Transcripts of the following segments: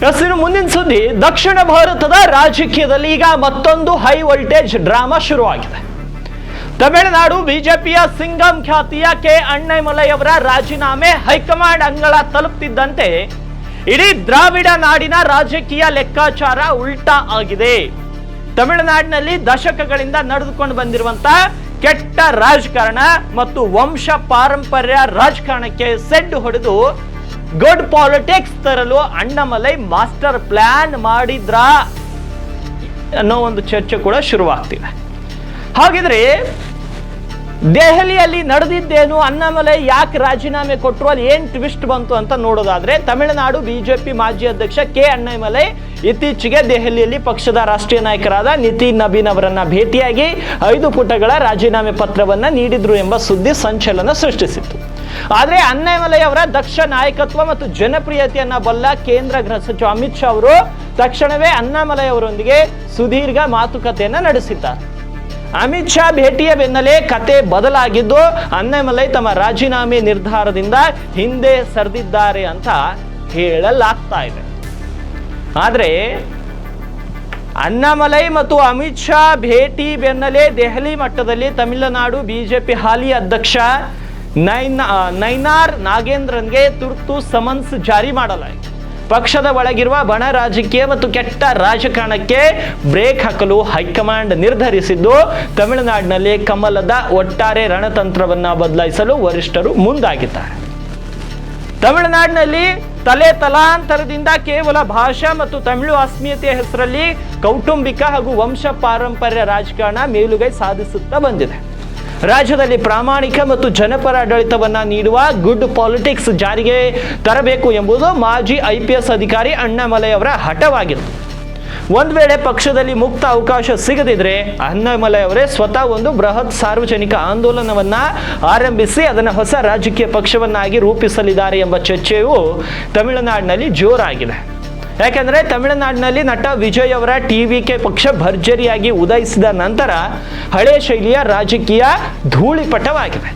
ಇನ್ನು ಮುಂದಿನ ಸುದ್ದಿ, ದಕ್ಷಿಣ ಭಾರತದ ರಾಜಕೀಯದಲ್ಲಿ ಈಗ ಮತ್ತೊಂದು ಹೈ ವೋಲ್ಟೇಜ್ ಡ್ರಾಮಾ ಶುರುವಾಗಿದೆ. ತಮಿಳುನಾಡು ಬಿಜೆಪಿಯ ಸಿಂಗಂ ಖ್ಯಾತಿಯ ಕೆ ಅಣ್ಣಾಮಲೈ ಅವರ ರಾಜೀನಾಮೆ ಹೈಕಮಾಂಡ್ ಅಂಗಳ ತಲುಪ್ತಿದ್ದಂತೆ ಇಡೀ ದ್ರಾವಿಡ ನಾಡಿನ ರಾಜಕೀಯ ಲೆಕ್ಕಾಚಾರ ಉಲ್ಟಾ ಆಗಿದೆ. ತಮಿಳುನಾಡಿನಲ್ಲಿ ದಶಕಗಳಿಂದ ನಡೆದುಕೊಂಡು ಬಂದಿರುವಂತಹ ಕೆಟ್ಟ ರಾಜಕಾರಣ ಮತ್ತು ವಂಶ ಪಾರಂಪರ್ಯ ರಾಜಕಾರಣಕ್ಕೆ ಸೆಡ್ಡು ಹೊಡೆದು ಗುಡ್ ಪಾಲಿಟಿಕ್ಸ್ ತರಲು ಅಣ್ಣಾಮಲೈ ಮಾಸ್ಟರ್ ಪ್ಲಾನ್ ಮಾಡಿದ್ರಾ ಅನ್ನೋ ಒಂದು ಚರ್ಚೆ ಕೂಡ ಶುರುವಾಗ್ತಿದೆ. ಹಾಗಿದ್ರೆ ದೆಹಲಿಯಲ್ಲಿ ನಡೆದಿದ್ದೇನು, ಅಣ್ಣಾಮಲೈ ಯಾಕೆ ರಾಜೀನಾಮೆ ಕೊಟ್ಟರು, ಅಲ್ಲಿ ಏನ್ ಟ್ವಿಸ್ಟ್ ಬಂತು ಅಂತ ನೋಡೋದಾದ್ರೆ, ತಮಿಳುನಾಡು ಬಿಜೆಪಿ ಮಾಜಿ ಅಧ್ಯಕ್ಷ ಕೆ ಅಣ್ಣಾಮಲೈ ಇತ್ತೀಚೆಗೆ ದೆಹಲಿಯಲ್ಲಿ ಪಕ್ಷದ ರಾಷ್ಟ್ರೀಯ ನಾಯಕರಾದ ನಿತಿನ್ ನಬೀನ್ ಅವರನ್ನ ಭೇಟಿಯಾಗಿ 5 ಪುಟಗಳ ರಾಜೀನಾಮೆ ಪತ್ರವನ್ನ ನೀಡಿದ್ರು ಎಂಬ ಸುದ್ದಿ ಸಂಚಲನ ಸೃಷ್ಟಿಸಿತ್ತು. ಆದ್ರೆ ಅಣ್ಣಾಮಲೈ ಅವರ ದಕ್ಷ ನಾಯಕತ್ವ ಮತ್ತು ಜನಪ್ರಿಯತೆಯನ್ನ ಬಲ್ಲ ಕೇಂದ್ರ ಗೃಹ ಸಚಿವ ಅಮಿತ್ ಶಾ ಅವರು ತಕ್ಷಣವೇ ಅಣ್ಣಾಮಲೈ ಅವರೊಂದಿಗೆ ಸುದೀರ್ಘ ಮಾತುಕತೆಯನ್ನ ನಡೆಸಿದ್ದಾರೆ. ಅಮಿತ್ ಶಾ ಭೇಟಿಯ ಬೆನ್ನಲ್ಲೇ ಕತೆ ಬದಲಾಗಿದ್ದು, ಅಣ್ಣಾಮಲೈ ತಮ್ಮ ರಾಜೀನಾಮೆ ನಿರ್ಧಾರದಿಂದ ಹಿಂದೆ ಸರಿದಿದ್ದಾರೆ ಅಂತ ಹೇಳಲಾಗ್ತಾ ಇದೆ. ಆದ್ರೆ ಅಣ್ಣಾಮಲೈ ಮತ್ತು ಅಮಿತ್ ಶಾ ಭೇಟಿ ಬೆನ್ನಲ್ಲೇ ದೆಹಲಿ ಮಟ್ಟದಲ್ಲಿ ತಮಿಳುನಾಡು ಬಿಜೆಪಿ ಹಾಲಿ ಅಧ್ಯಕ್ಷ ನೈನಾರ್ ನಾಗೇಂದ್ರನ್ಗೆ ತುರ್ತು ಸಮನ್ಸ್ ಜಾರಿ ಮಾಡಲಾಯಿತು. ಪಕ್ಷದ ಒಳಗಿರುವ ಬಣ ರಾಜಕೀಯ ಮತ್ತು ಕೆಟ್ಟ ರಾಜಕಾರಣಕ್ಕೆ ಬ್ರೇಕ್ ಹಾಕಲು ಹೈಕಮಾಂಡ್ ನಿರ್ಧರಿಸಿದ್ದು, ತಮಿಳುನಾಡಿನಲ್ಲಿ ಕಮಲದ ಒಟ್ಟಾರೆ ರಣತಂತ್ರವನ್ನ ಬದಲಾಯಿಸಲು ವರಿಷ್ಠರು ಮುಂದಾಗಿದ್ದಾರೆ. ತಮಿಳುನಾಡಿನಲ್ಲಿ ತಲಾಂತರದಿಂದ ಕೇವಲ ಭಾಷಾ ಮತ್ತು ತಮಿಳು ಅಸ್ಮಿತೆಯ ಹೆಸರಲ್ಲಿ ಕೌಟುಂಬಿಕ ಹಾಗೂ ವಂಶ ಪಾರಂಪರ್ಯ ರಾಜಕಾರಣ ಮೇಲುಗೈ ಸಾಧಿಸುತ್ತಾ ಬಂದಿದೆ. ರಾಜ್ಯದಲ್ಲಿ ಪ್ರಾಮಾಣಿಕ ಮತ್ತು ಜನಪರ ಆಡಳಿತವನ್ನ ನೀಡುವ ಗುಡ್ ಪಾಲಿಟಿಕ್ಸ್ ಜಾರಿಗೆ ತರಬೇಕು ಎಂಬುದು ಮಾಜಿ IPS ಅಧಿಕಾರಿ ಅಣ್ಣಾಮಲೈ ಅವರ ಹಠವಾಗಿತ್ತು. ಒಂದ್ ವೇಳೆ ಪಕ್ಷದಲ್ಲಿ ಮುಕ್ತ ಅವಕಾಶ ಸಿಗದಿದ್ರೆ ಅಣ್ಣಾಮಲೈ ಅವರೇ ಸ್ವತಃ ಒಂದು ಬೃಹತ್ ಸಾರ್ವಜನಿಕ ಆಂದೋಲನವನ್ನ ಆರಂಭಿಸಿ ಅದನ್ನು ಹೊಸ ರಾಜಕೀಯ ಪಕ್ಷವನ್ನಾಗಿ ರೂಪಿಸಲಿದ್ದಾರೆ ಎಂಬ ಚರ್ಚೆಯು ತಮಿಳುನಾಡಿನಲ್ಲಿ ಜೋರಾಗಿದೆ. ಯಾಕಂದ್ರೆ ತಮಿಳುನಾಡಿನಲ್ಲಿ ನಟ ವಿಜಯ್ ಅವರ TVK ಪಕ್ಷ ಭರ್ಜರಿಯಾಗಿ ಉದಯಿಸಿದ ನಂತರ ಹಳೆ ಶೈಲಿಯ ರಾಜಕೀಯ ಧೂಳಿಪಟವಾಗಿದೆ.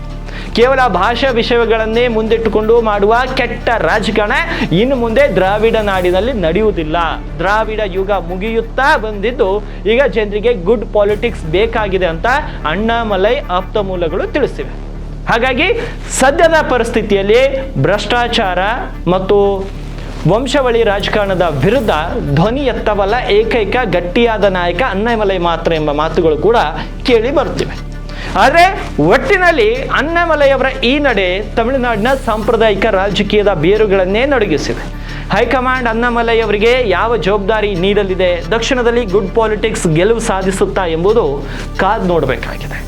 ಕೇವಲ ಭಾಷಾ ವಿಷಯಗಳನ್ನೇ ಮುಂದಿಟ್ಟುಕೊಂಡು ಮಾಡುವ ಕೆಟ್ಟ ರಾಜಕಾರಣ ಇನ್ನು ಮುಂದೆ ದ್ರಾವಿಡ ನಾಡಿನಲ್ಲಿ ನಡೆಯುವುದಿಲ್ಲ. ದ್ರಾವಿಡ ಯುಗ ಮುಗಿಯುತ್ತಾ ಬಂದಿದ್ದು ಈಗ ಜನರಿಗೆ ಗುಡ್ ಪಾಲಿಟಿಕ್ಸ್ ಬೇಕಾಗಿದೆ ಅಂತ ಅಣ್ಣಾಮಲೈ ಆಪ್ತ ಮೂಲಗಳು ತಿಳಿಸಿವೆ. ಹಾಗಾಗಿ ಸದ್ಯದ ಪರಿಸ್ಥಿತಿಯಲ್ಲಿ ಭ್ರಷ್ಟಾಚಾರ ಮತ್ತು ವಂಶವಳಿ ರಾಜಕಾರಣದ ವಿರುದ್ಧ ಧ್ವನಿ ಎತ್ತಬಲ್ಲ ಏಕೈಕ ಗಟ್ಟಿಯಾದ ನಾಯಕ ಅಣ್ಣಾಮಲೈ ಮಾತ್ರ ಎಂಬ ಮಾತುಗಳು ಕೂಡ ಕೇಳಿ ಬರುತ್ತಿವೆ. ಆದರೆ ಒಟ್ಟಿನಲ್ಲಿ ಅಣ್ಣಾಮಲೈ ಅವರ ಈ ನಡೆ ತಮಿಳುನಾಡಿನ ಸಾಂಪ್ರದಾಯಿಕ ರಾಜಕೀಯದ ಬೇರುಗಳನ್ನೇ ನಡುಗಿಸಿದೆ. ಹೈಕಮಾಂಡ್ ಅಣ್ಣಾಮಲೈ ಅವರಿಗೆ ಯಾವ ಜವಾಬ್ದಾರಿ ನೀಡಲಿದೆ, ದಕ್ಷಿಣದಲ್ಲಿ ಗುಡ್ ಪಾಲಿಟಿಕ್ಸ್ ಗೆಲುವು ಸಾಧಿಸುತ್ತಾ ಎಂಬುದು ಕಾದು ನೋಡಬೇಕಾಗಿದೆ.